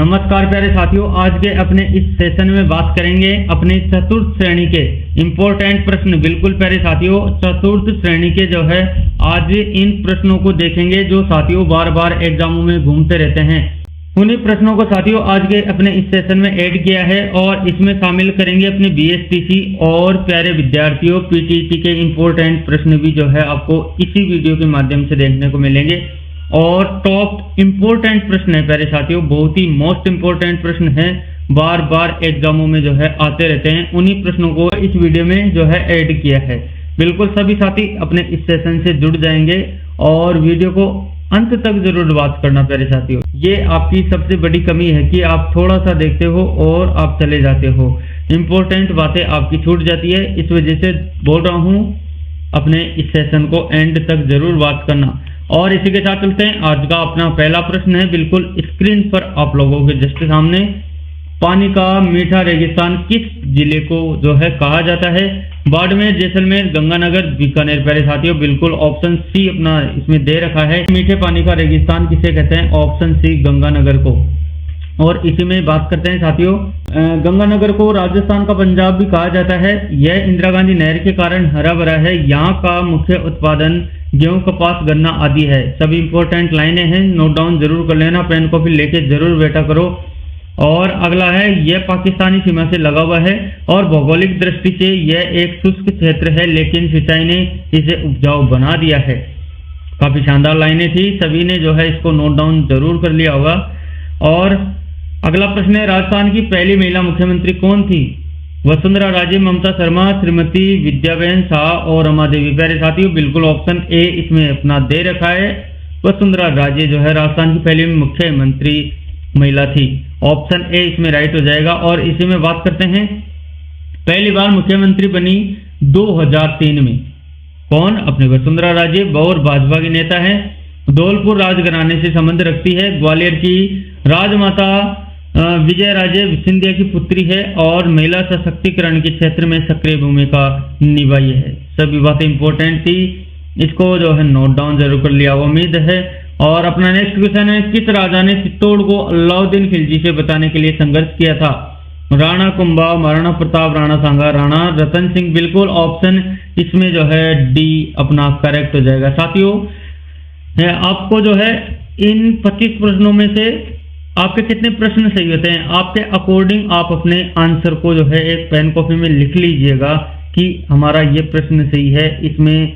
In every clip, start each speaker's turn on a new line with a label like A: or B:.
A: नमस्कार प्यारे साथियों, आज के अपने इस सेशन में बात करेंगे अपने चतुर्थ श्रेणी के इम्पोर्टेंट प्रश्न। बिल्कुल प्यारे साथियों, चतुर्थ श्रेणी के जो है आज इन प्रश्नों को देखेंगे जो साथियों बार बार एग्जामों में घूमते रहते हैं। उन्हीं प्रश्नों को साथियों आज के अपने इस सेशन में ऐड किया है और इसमें शामिल करेंगे अपने बीएसटीसी और प्यारे विद्यार्थियों पीटीटी के इम्पोर्टेंट प्रश्न भी जो है आपको इसी वीडियो के माध्यम से देखने को मिलेंगे। और टॉप इम्पोर्टेंट प्रश्न है प्यारे साथियों, बहुत ही मोस्ट इम्पोर्टेंट प्रश्न है, बार बार एग्जामों में जो है आते रहते हैं। उन्हीं प्रश्नों को इस वीडियो में जो है ऐड किया है। बिल्कुल सभी साथी अपने इस सेशन से जुड़ जाएंगे और वीडियो को अंत तक जरूर बात करना प्यारे साथियों। ये आपकी सबसे बड़ी कमी है कि आप थोड़ा सा देखते हो और आप चले जाते हो, इम्पोर्टेंट बातें आपकी छूट जाती है। इस वजह से बोल रहा हूँ अपने इस सेशन को एंड तक जरूर बात करना। और इसी के साथ चलते हैं, आज का अपना पहला प्रश्न है बिल्कुल स्क्रीन पर आप लोगों के जस्ट सामने। पानी का मीठा रेगिस्तान किस जिले को जो है कहा जाता है? बाड़मेर, जैसलमेर, गंगानगर, बीकानेर। प्यारे साथियों बिल्कुल ऑप्शन सी अपना इसमें दे रखा है। मीठे पानी का रेगिस्तान किसे कहते हैं? ऑप्शन सी गंगानगर को। और इसी में बात करते हैं साथियों, गंगानगर को राजस्थान का पंजाब भी कहा जाता है। यह इंदिरा गांधी नहर के कारण हरा भरा है। यहाँ का मुख्य उत्पादन गेहूं, कपास, गन्ना आदि है। सभी इंपॉर्टेंट लाइनें हैं, नोट डाउन जरूर कर लेना, पेन कॉपी लेके जरूर बैठा करो। और अगला है, यह पाकिस्तानी सीमा से लगा हुआ है और भौगोलिक दृष्टि से यह एक शुष्क क्षेत्र है, लेकिन सिंचाई ने इसे उपजाऊ बना दिया है। काफी शानदार लाइनें थी, सभी ने जो है इसको नोट डाउन जरूर कर लिया होगा। और अगला प्रश्न है, राजस्थान की पहली महिला मुख्यमंत्री कौन थी? वसुंधरा राजे, ममता शर्मा, श्रीमती विद्याबेन शाह और रमा देवी। प्यारे साथियों बिल्कुल ऑप्शन ए इसमें अपना दे रखा है। वसुंधरा राजे जो है राजस्थान की पहली मुख्यमंत्री महिला थी। ऑप्शन ए इसमें राइट हो जाएगा। और इसी में बात करते हैं, पहली बार मुख्यमंत्री बनी 2003 में कौन? अपने वसुंधरा राजे, और भाजपा की नेता है, धौलपुर राजघराने से संबंध रखती है, ग्वालियर की राजमाता विजय राजे सिंधिया की पुत्री है और महिला सशक्तिकरण के क्षेत्र में सक्रिय भूमिका निभाई है। सभी बातें इंपॉर्टेंट थी, इसको जो है नोट डाउन जरूर कर लिया उम्मीद है। और अपना नेक्स्ट क्वेश्चन है, किस राजा ने चित्तौड़ को अलाउद्दीन खिलजी से बचाने के लिए संघर्ष किया था? राणा कुंभा, महाराणा प्रताप, राणा सांगा, राणा रतन सिंह। बिल्कुल ऑप्शन इसमें जो है डी अपना करेक्ट हो जाएगा। साथियों आपको जो है इन 25 प्रश्नों में से आपके कितने प्रश्न सही होते हैं, आपके अकॉर्डिंग आप अपने आंसर को जो है एक पेन कॉपी में लिख लीजिएगा कि हमारा ये प्रश्न सही है। इसमें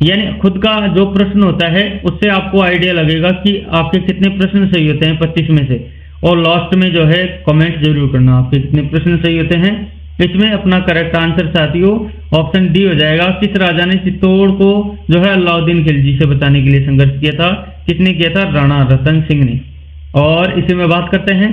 A: यानी खुद का जो प्रश्न होता है उससे आपको आइडिया लगेगा कि आपके कितने प्रश्न सही होते हैं 25 में से। और लास्ट में जो है कमेंट जरूर करना आपके कितने प्रश्न सही होते हैं। इसमें अपना करेक्ट आंसर साथियों ऑप्शन डी हो जाएगा। किस राजा ने चित्तौड़ को जो है अलाउद्दीन खिलजी से बचाने के लिए संघर्ष किया था? किसने किया था? राणा रतन सिंह ने। और इसी में बात करते हैं,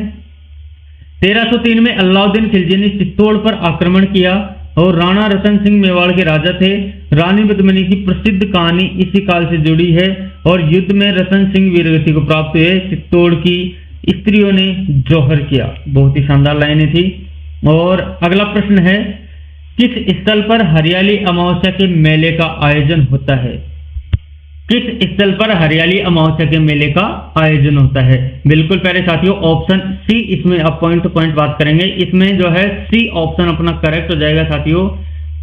A: 1303 में अलाउद्दीन खिलजी ने चित्तौड़ पर आक्रमण किया और राणा रतन सिंह मेवाड़ के राजा थे। रानी पद्मिनी की प्रसिद्ध कहानी इसी काल से जुड़ी है और युद्ध में रतन सिंह वीरगति को प्राप्त हुए। चित्तौड़ की स्त्रियों ने जौहर किया। बहुत ही शानदार लाइनें थी। और अगला प्रश्न है, किस स्थल पर हरियाली अमावस्या के मेले का आयोजन होता है? किस स्थल पर हरियाली अमावस्या के मेले का आयोजन होता है? बिल्कुल प्यारे साथियों ऑप्शन सी इसमें आप पॉइंट टू पॉइंट बात करेंगे। इसमें जो है सी ऑप्शन अपना करेक्ट हो जाएगा साथियों।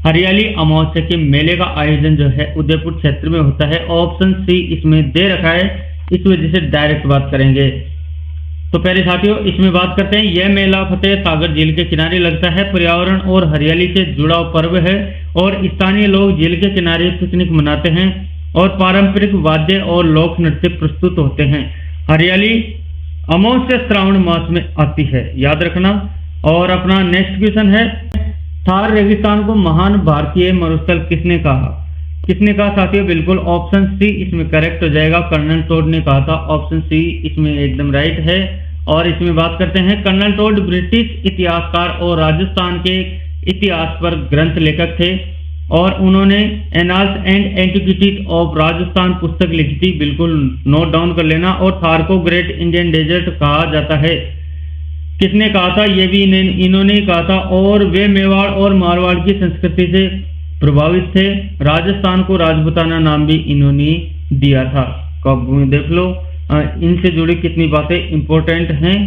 A: हरियाली अमावस्या के मेले का आयोजन जो है उदयपुर क्षेत्र में होता है। ऑप्शन सी इसमें दे रखा है, इस वजह से डायरेक्ट बात करेंगे। तो प्यारे साथियों इसमें बात करते हैं, यह मेला फतेह सागर झील के किनारे लगता है। पर्यावरण और हरियाली से जुड़ा पर्व है और स्थानीय लोग झील के किनारे पिकनिक मनाते हैं और पारंपरिक वाद्य और लोक नृत्य प्रस्तुत होते हैं। हरियाली अमावस्या श्रावण मास में आती है, याद रखना। और अपना नेक्स्ट क्वेश्चन है, थार रेगिस्तान को महान भारतीय मरुस्थल किसने कहा? किसने कहा साथियों? बिल्कुल ऑप्शन सी इसमें करेक्ट हो जाएगा। कर्नल टोड ने कहा था। ऑप्शन सी इसमें एकदम राइट है। और इसमें बात करते हैं, कर्नल टोड ब्रिटिश इतिहासकार और राजस्थान के इतिहास पर ग्रंथ लेखक थे और उन्होंने annals and antiquities of Rajasthan पुस्तक लिखी थी। बिल्कुल नोट डाउन कर लेना। और थार को ग्रेट इंडियन डेजर्ट कहा जाता है। किसने कहा था? ये भी इन्होंने ही कहा था। और वे मेवाड़ और मारवाड़ की संस्कृति से प्रभावित थे। राजस्थान को राजपूताना नाम भी इन्होंने दिया था। कब देख लो इनसे जुड़ी कितनी बातें इंपॉर्टेंट हैं।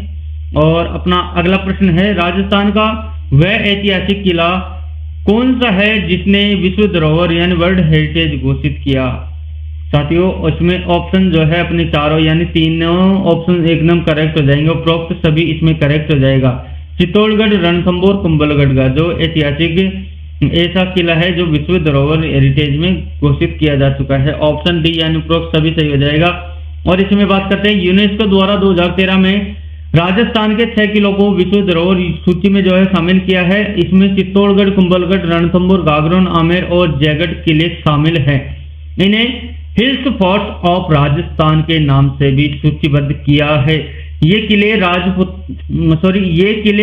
A: और अपना अगला प्रश्न है, राजस्थान का वह ऐतिहासिक किला कौन सा है जिसने विश्व धरोहर यानी वर्ल्ड हेरिटेज घोषित किया। साथियों इसमें ऑप्शन जो है अपने चारों यानी तीनों ऑप्शन एकदम करेक्ट हो जाएंगे, उपरोक्त सभी इसमें करेक्ट हो जाएगा। चित्तौड़गढ़, रणथंभौर, कुंभलगढ़ का जो ऐतिहासिक ऐसा किला है जो विश्व धरोहर हेरिटेज में घोषित किया जा चुका है। ऑप्शन डी यानी उपरोक्त सभी सही हो जाएगा। और इसमें बात करते हैं, यूनेस्को द्वारा 2013 में राजस्थान के 6 किलों को विश्व धरोहर सूची में जो है शामिल किया है। इसमें चित्तौड़गढ़, कुंभलगढ़, रणथंभौर, गागरोन, आमेर और जयगढ़ किले शामिल हैं। इन्हें हिल्स फोर्ट्स ऑफ राजस्थान के नाम से भी सूचीबद्ध किया है। ये किले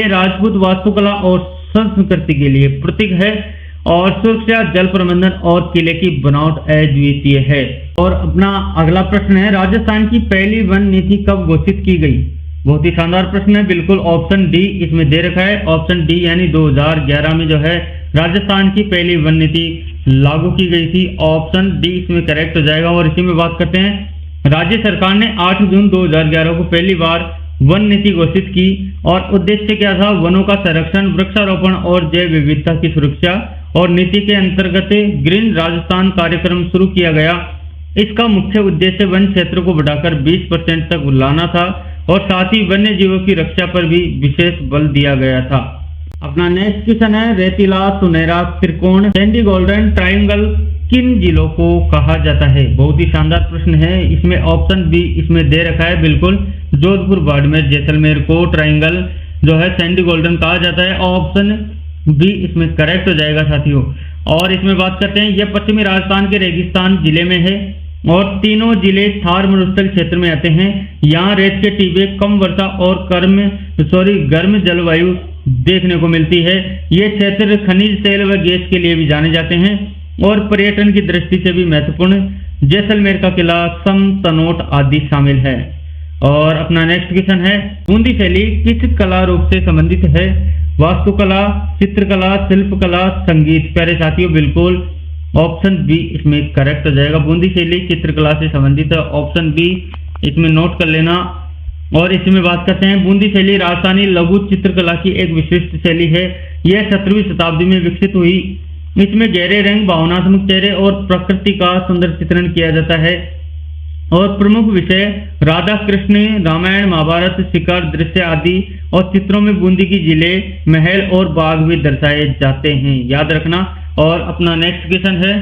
A: राजपूत वास्तुकला और संस्कृति के लिए प्रतीक है और सुरक्षा, जल प्रबंधन और किले की बनावट अद्वितीय है। और अपना अगला प्रश्न है, राजस्थान की पहली वन नीति कब घोषित की गई। बहुत ही शानदार प्रश्न है, बिल्कुल ऑप्शन डी इसमें दे रखा है। ऑप्शन डी यानी 2011 में जो है राजस्थान की पहली वन नीति लागू की गई थी। ऑप्शन डी इसमें करेक्ट हो जाएगा। और इसी में बात करते हैं, राज्य सरकार ने 8 जून 2011 को पहली बार वन नीति घोषित की और उद्देश्य क्या था, वनों का संरक्षण, वृक्षारोपण और जैव विविधता की सुरक्षा। और नीति के अंतर्गत ग्रीन राजस्थान कार्यक्रम शुरू किया गया। इसका मुख्य उद्देश्य वन क्षेत्र को बढ़ाकर 20% तक लाना था और साथ ही वन्य जीवों की रक्षा पर भी विशेष बल दिया गया था। अपना नेक्स्ट क्वेश्चन है, रेतीला, सुनहरा त्रिकोण, सैंडी गोल्डन ट्रायंगल किन जिलों को कहा जाता है। बहुत ही शानदार प्रश्न है। इसमें ऑप्शन बी इसमें दे रखा है, बिल्कुल जोधपुर, बाड़मेर, जैसलमेर को ट्रायंगल जो है सैंडी गोल्डन कहा जाता है। ऑप्शन बी इसमें करेक्ट हो जाएगा साथियों। और इसमें बात करते हैं, यह पश्चिमी राजस्थान के रेगिस्तान जिले में है और तीनों जिले थार मरुस्थल क्षेत्र में आते हैं। यहाँ रेत के टीबे, कम वर्षा और गर्म जलवायु देखने को मिलती है। ये क्षेत्र खनिज, तेल व गैस के लिए भी जाने जाते हैं और पर्यटन की दृष्टि से भी महत्वपूर्ण। जैसलमेर का किला, सम, तनोट आदि शामिल है। और अपना नेक्स्ट क्वेश्चन है, बूंदी शैली किस कला रूप से संबंधित है। वास्तुकला, चित्रकला, शिल्पकला, संगीत। प्यारे साथियों बिल्कुल ऑप्शन बी इसमें करेक्ट हो जाएगा। बूंदी शैली चित्रकला से संबंधित है। ऑप्शन बी इसमें नोट कर लेना। और इसमें बात करते हैं, बूंदी शैली राजस्थानी लघु चित्रकला की एक विशिष्ट शैली है। यह 17वीं शताब्दी में विकसित हुई। इसमें गहरे रंग, भावनात्मक चेहरे और प्रकृति का सुंदर चित्रण किया जाता है और प्रमुख विषय राधा कृष्ण, रामायण, महाभारत, शिकार, दृश्य आदि। और चित्रों में बूंदी की जिले, महल और बाग भी दर्शाए जाते हैं, याद रखना। और अपना नेक्स्ट क्वेश्चन है,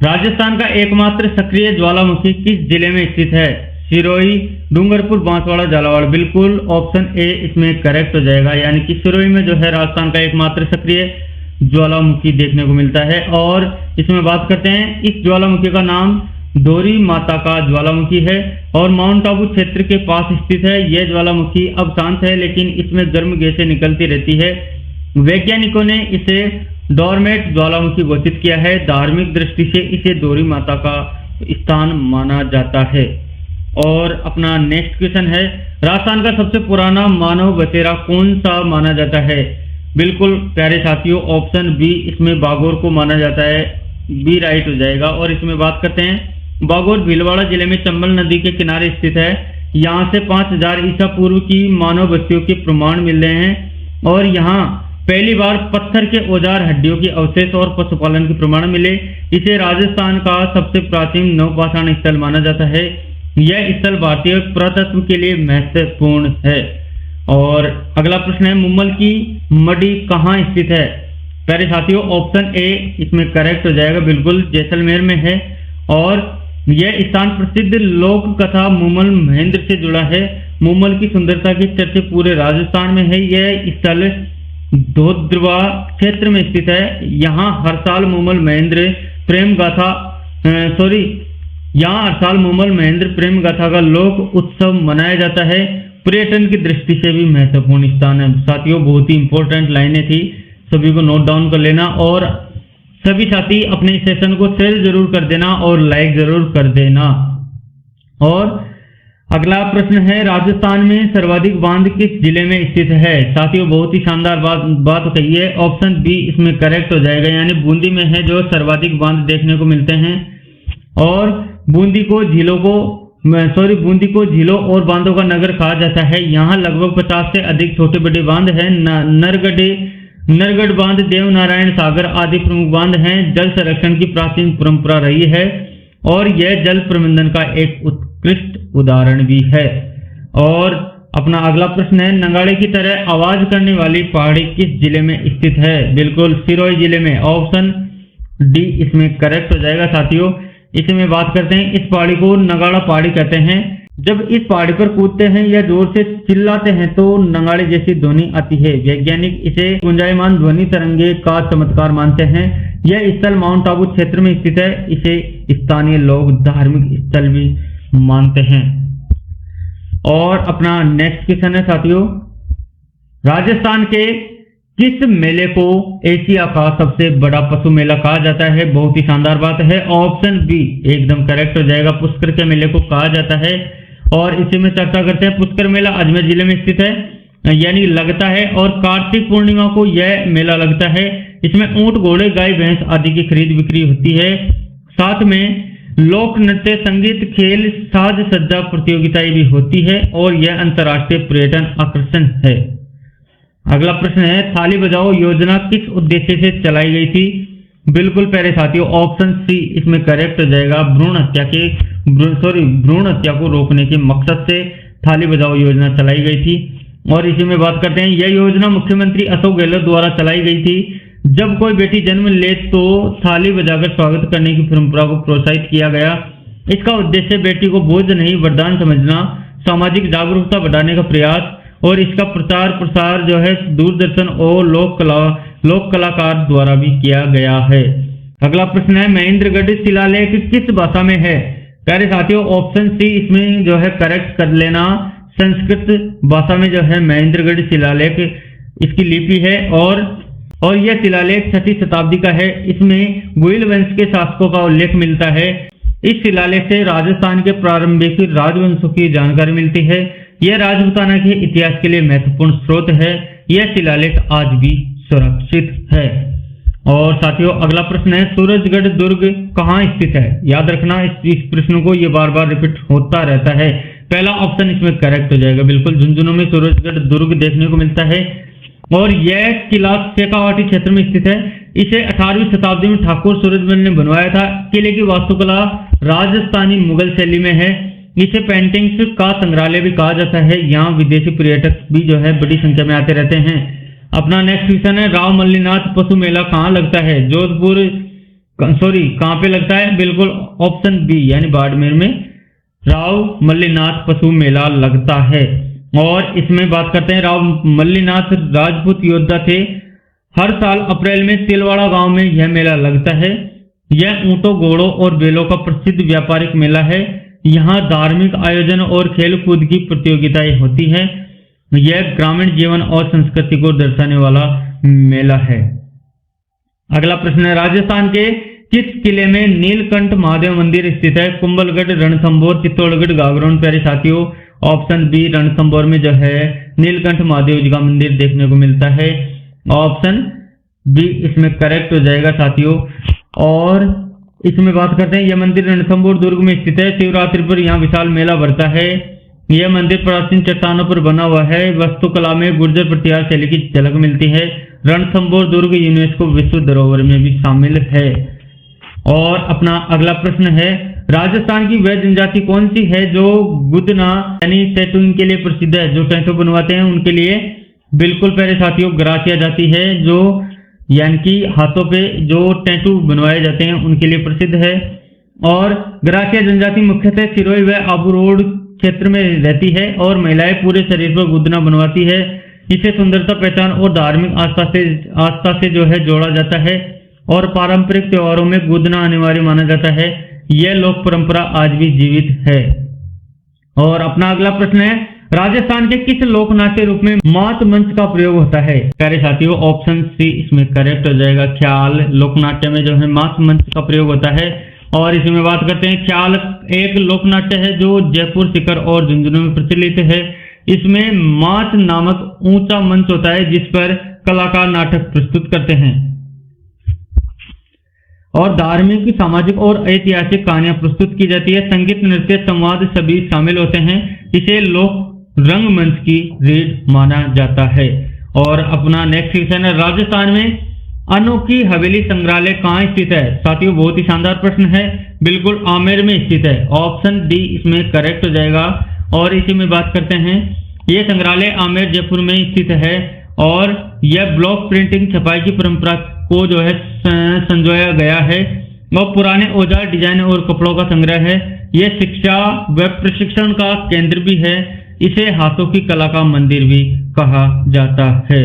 A: राजस्थान का एकमात्र सक्रिय ज्वालामुखी किस जिले में स्थित है। सिरोही, डूंगरपुर, बांसवाड़ा, झालावाड़। बिल्कुल ऑप्शन ए इसमें करेक्ट हो जाएगा, यानी कि सिरोही में जो है राजस्थान का एकमात्र सक्रिय ज्वालामुखी देखने को मिलता है। और इसमें बात करते हैं, इस ज्वालामुखी का नाम दोरी माता का ज्वालामुखी है और माउंट आबू क्षेत्र के पास स्थित है। यह ज्वालामुखी अब शांत है लेकिन इसमें गर्म गैसें निकलती रहती है। वैज्ञानिकों ने इसे डोरमेट ज्वालामुखी घोषित किया है। धार्मिक दृष्टि से इसे दोरी माता का स्थान माना जाता है। और अपना नेक्स्ट क्वेश्चन है, राजस्थान का सबसे पुराना मानव बसेरा कौन सा माना जाता है। बिल्कुल प्यारे साथियों ऑप्शन बी इसमें बागोर को माना जाता है। बी राइट हो जाएगा। और इसमें बात करते हैं, बागोर भीलवाड़ा जिले में चंबल नदी के किनारे स्थित है। यहाँ से 5000 ईसा पूर्व की मानव बस्तियों के प्रमाण मिल रहे हैं और यहाँ पहली बार पत्थर के औजार, हड्डियों की अवशेष और पशुपालन के प्रमाण मिले। इसे राजस्थान का सबसे प्राचीन नवपाषाण स्थल माना जाता है। यह स्थल भारतीय पुरातत्व के लिए महत्वपूर्ण है। और अगला प्रश्न है, मुम्मल की मडी कहाँ स्थित है। प्यारे साथियों ऑप्शन ए इसमें करेक्ट हो जाएगा, बिल्कुल जैसलमेर में है। और यह स्थान प्रसिद्ध लोक कथा मुम्मल महेंद्र से जुड़ा है। मुम्मल की सुंदरता की चर्चा पूरे राजस्थान में है। यह स्थल धोद्रवा क्षेत्र में स्थित है। यहाँ हर साल मुम्मल महेंद्र प्रेम गाथा का लोक उत्सव मनाया जाता है। पर्यटन की दृष्टि से भी महत्वपूर्ण स्थान है। साथियों बहुत ही इंपॉर्टेंट लाइनें थी, सभी को नोट डाउन कर लेना। और सभी साथी अपने इस सेशन को शेयर जरूर कर देना और लाइक जरूर कर देना। और अगला प्रश्न है, राजस्थान में सर्वाधिक बांध किस जिले में स्थित है। साथियों बहुत ही शानदार बात कही है। ऑप्शन बी इसमें करेक्ट हो जाएगा, यानी बूंदी में है जो सर्वाधिक बांध देखने को मिलते हैं। और बूंदी को झीलों को बूंदी को झीलों और बांधों का नगर कहा जाता है। यहाँ लगभग 50 से अधिक छोटे बड़े बांध हैं। नरगढ़ बांध, देवनारायण सागर आदि प्रमुख बांध हैं। जल संरक्षण की प्राचीन परंपरा रही है और यह जल प्रबंधन का एक उत्कृष्ट उदाहरण भी है। और अपना अगला प्रश्न है, नगाड़े की तरह आवाज करने वाली पहाड़ी किस जिले में स्थित है? बिल्कुल सिरोही जिले में, ऑप्शन डी इसमें करेक्ट हो जाएगा साथियों। इसमें बात करते हैं, इस पहाड़ी को नगाड़ा पहाड़ी कहते हैं। जब इस पहाड़ी पर कूदते हैं या जोर से चिल्लाते हैं तो नगाड़े जैसी ध्वनि आती है। वैज्ञानिक इसे गुंजायमान ध्वनि तरंगे का चमत्कार मानते हैं। यह स्थल माउंट आबू क्षेत्र में स्थित है। इसे स्थानीय लोग धार्मिक स्थल भी मानते हैं। और अपना नेक्स्ट क्वेश्चन है साथियों, राजस्थान के किस मेले को एशिया का सबसे बड़ा पशु मेला कहा जाता है? बहुत ही शानदार बात है, ऑप्शन बी एकदम करेक्ट हो जाएगा। पुष्कर के मेले को कहा जाता है। और इसी में चर्चा करते हैं, पुष्कर मेला अजमेर जिले में स्थित है, यानी लगता है। और कार्तिक पूर्णिमा को यह मेला लगता है। इसमें ऊंट, घोड़े, गाय, भैंस आदि की खरीद बिक्री होती है। साथ में लोक नृत्य, संगीत, खेल, साज सज्जा प्रतियोगिताएं भी होती है और यह अंतर्राष्ट्रीय पर्यटन आकर्षण है। अगला प्रश्न है, थाली बजाओ योजना किस उद्देश्य से चलाई गई थी? बिल्कुल प्यारे साथियों, ऑप्शन सी इसमें करेक्ट हो जाएगा। भ्रूण हत्या को रोकने के मकसद से थाली बजाओ योजना चलाई गई थी। और इसी में बात करते हैं, यह योजना मुख्यमंत्री अशोक गहलोत द्वारा चलाई गई थी। जब कोई बेटी जन्म ले तो थाली बजाकर स्वागत करने की परंपरा को प्रोत्साहित किया गया। इसका उद्देश्य बेटी को बोझ नहीं वरदान समझना, सामाजिक जागरूकता बढ़ाने का प्रयास और इसका प्रचार प्रसार जो है दूरदर्शन और लोक कलाकार द्वारा भी किया गया है। अगला प्रश्न है, महेंद्रगढ़ शिलालेख किस भाषा में है? प्यारे साथियों, ऑप्शन सी इसमें जो है करेक्ट कर लेना। संस्कृत भाषा में जो है महेंद्रगढ़ शिलालेख इसकी लिपि है और यह शिलालेख 6वीं शताब्दी का है। इसमें गुइल वंश के शासकों का उल्लेख मिलता है। इस शिलालेख से राजस्थान के प्रारंभिक राजवंशों की जानकारी मिलती है। यह राजपूताना के इतिहास के लिए महत्वपूर्ण स्रोत है। यह शिलालेख आज भी सुरक्षित है। और साथियों अगला प्रश्न है, सूरजगढ़ दुर्ग कहाँ स्थित है? याद रखना इस प्रश्न को, ये बार बार रिपीट होता रहता है। पहला ऑप्शन इसमें करेक्ट हो जाएगा। बिल्कुल झुंझुनू में सूरजगढ़ दुर्ग देखने को मिलता है और यह किला शेखावाटी क्षेत्र में स्थित है। इसे 18वीं शताब्दी में ठाकुर सूरजमल ने बनवाया था। किले की वास्तुकला राजस्थानी मुगल शैली में है। इसे पेंटिंग्स का संग्रहालय भी कहा जाता है। यहाँ विदेशी पर्यटक भी जो है बड़ी संख्या में आते रहते हैं। अपना नेक्स्ट क्वेश्चन है, राव मल्लीनाथ पशु मेला कहाँ लगता है? कहाँ पे लगता है? बिल्कुल ऑप्शन बी यानी बाड़मेर में राव मल्लीनाथ पशु मेला लगता है। और इसमें बात करते हैं, राव मल्लीनाथ राजपूत योद्धा थे। हर साल अप्रैल में तिलवाड़ा गांव में यह मेला लगता है। यह ऊंटों, घोड़ों और बैलों का प्रसिद्ध व्यापारिक मेला है। यहाँ धार्मिक आयोजन और खेल कूद की प्रतियोगिताएं होती हैं। यह ग्रामीण जीवन और संस्कृति को दर्शाने वाला मेला है। अगला प्रश्न है, राजस्थान के किस किले में नीलकंठ महादेव मंदिर स्थित है? कुंभलगढ़, रणथंभौर, चित्तौड़गढ़, गागरोन। प्यारे साथियों, ऑप्शन बी रणथंभौर में जो है नीलकंठ महादेव जी का मंदिर देखने को मिलता है। ऑप्शन बी इसमें करेक्ट हो जाएगा साथियों। और इसमें बात करते हैं, यह मंदिर रणथंभौर दुर्ग में स्थित है। शिवरात्रि पर यहाँ विशाल मेला भरता है। यह मंदिर प्राचीन चट्टानों पर बना हुआ है। वास्तुकला में गुर्जर प्रतिहार शैली की झलक मिलती है। रणथंभौर दुर्ग यूनेस्को विश्व धरोहर में भी शामिल है। और अपना अगला प्रश्न है, राजस्थान की वह जनजाति कौन सी है जो गुदना यानी टैटूइंग के लिए प्रसिद्ध है? जो टैटू बनवाते हैं उनके लिए बिल्कुल प्यारे साथियों ग्रासिया जाति है, जो यानी कि हाथों पे जो टैटू बनवाए जाते हैं उनके लिए प्रसिद्ध है। और ग्रासिया जनजाति मुख्यतः सिरोही व आबू रोड क्षेत्र में रहती है और महिलाएं पूरे शरीर पर गुदना बनवाती है। इसे सुंदरता, पहचान और धार्मिक आस्था से जो है जोड़ा जाता है और पारंपरिक त्योहारों में गुदना अनिवार्य माना जाता है। यह लोक परंपरा आज भी जीवित है। और अपना अगला प्रश्न है, राजस्थान के किस लोक नाट्य रूप में मात मंच का प्रयोग होता है? प्यारे साथियों, ऑप्शन सी इसमें करेक्ट हो जाएगा। ख्याल लोक नाट्य में जो है मात मंच का प्रयोग होता है। और इसी में बात करते हैं, ख्याल एक लोक नाट्य है जो जयपुर, सीकर और झुंझुनू में प्रचलित है। इसमें मात नामक ऊंचा मंच होता है जिस पर कलाकार नाटक प्रस्तुत करते हैं। और धार्मिक, सामाजिक और ऐतिहासिक कहानियां प्रस्तुत की जाती है। संगीत, नृत्य, संवाद सभी शामिल होते हैं। इसे लोक रंगमंच की रीढ़ माना जाता है। और अपना नेक्स्ट क्वेश्चन है, राजस्थान में अनोखी हवेली संग्रहालय कहाँ स्थित है? साथियों बहुत ही शानदार प्रश्न है, बिल्कुल आमेर में स्थित है। ऑप्शन डी इसमें करेक्ट हो जाएगा। और इसी में बात करते हैं, यह संग्रहालय आमेर जयपुर में स्थित है और यह ब्लॉक प्रिंटिंग छपाई की परंपरा को जो है संजोया गया है और पुराने औजार, डिजाइन और कपड़ों का संग्रह है। यह शिक्षा व प्रशिक्षण का केंद्र भी है। इसे हाथों की कला का मंदिर भी कहा जाता है।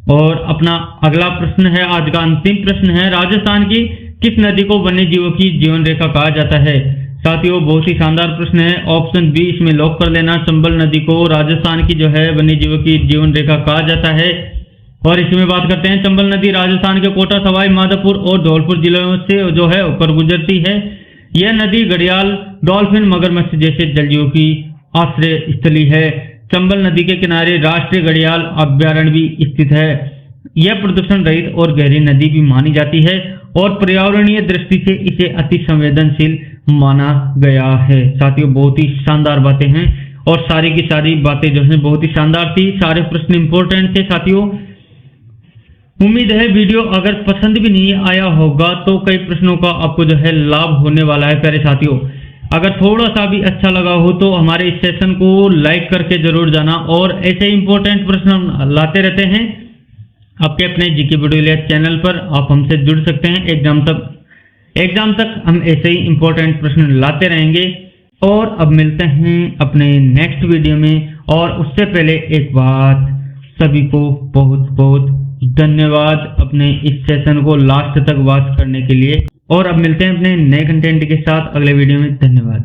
A: और अपना अगला प्रश्न है, आज का अंतिम प्रश्न है, राजस्थान की किस नदी को वन्य जीवों की जीवन रेखा कहा जाता है? साथियों बहुत ही शानदार प्रश्न है, ऑप्शन बी इसमें लॉक कर लेना। चंबल नदी को राजस्थान की जो है वन्य जीवों की जीवन रेखा कहा जाता है। और इसमें बात करते हैं, चंबल नदी राजस्थान के कोटा, सवाई माधोपुर और धौलपुर जिलों से जो है ऊपर गुजरती है। यह नदी घड़ियाल, डॉल्फिन, मगरमच्छ जैसे जलजीवों की आश्रय स्थली है। चंबल नदी के किनारे राष्ट्रीय घड़ियाल अभ्यारण्य भी स्थित है। यह प्रदूषण रहित और गहरी नदी भी मानी जाती है और पर्यावरणीय दृष्टि से इसे अति संवेदनशील माना गया है। साथियों बहुत ही शानदार बातें हैं और सारी की सारी बातें जो है बहुत ही शानदार थी। सारे प्रश्न इंपॉर्टेंट थे। साथियों उम्मीद है वीडियो अगर पसंद भी नहीं आया होगा तो कई प्रश्नों का आपको जो है लाभ होने वाला है। प्यारे साथियों अगर थोड़ा सा भी अच्छा लगा हो तो हमारे इस सेशन को लाइक करके जरूर जाना और ऐसे इंपॉर्टेंट प्रश्न लाते रहते हैं आपके अपने जीके वीडियो चैनल पर। आप हमसे जुड़ सकते हैं। एग्जाम तक हम ऐसे ही इंपॉर्टेंट प्रश्न लाते रहेंगे। और अब मिलते हैं अपने नेक्स्ट वीडियो में। और उससे पहले एक बात, सभी को बहुत बहुत धन्यवाद अपने इस सेशन को लास्ट तक वॉच करने के लिए। और अब मिलते हैं अपने नए कंटेंट के साथ अगले वीडियो में। धन्यवाद।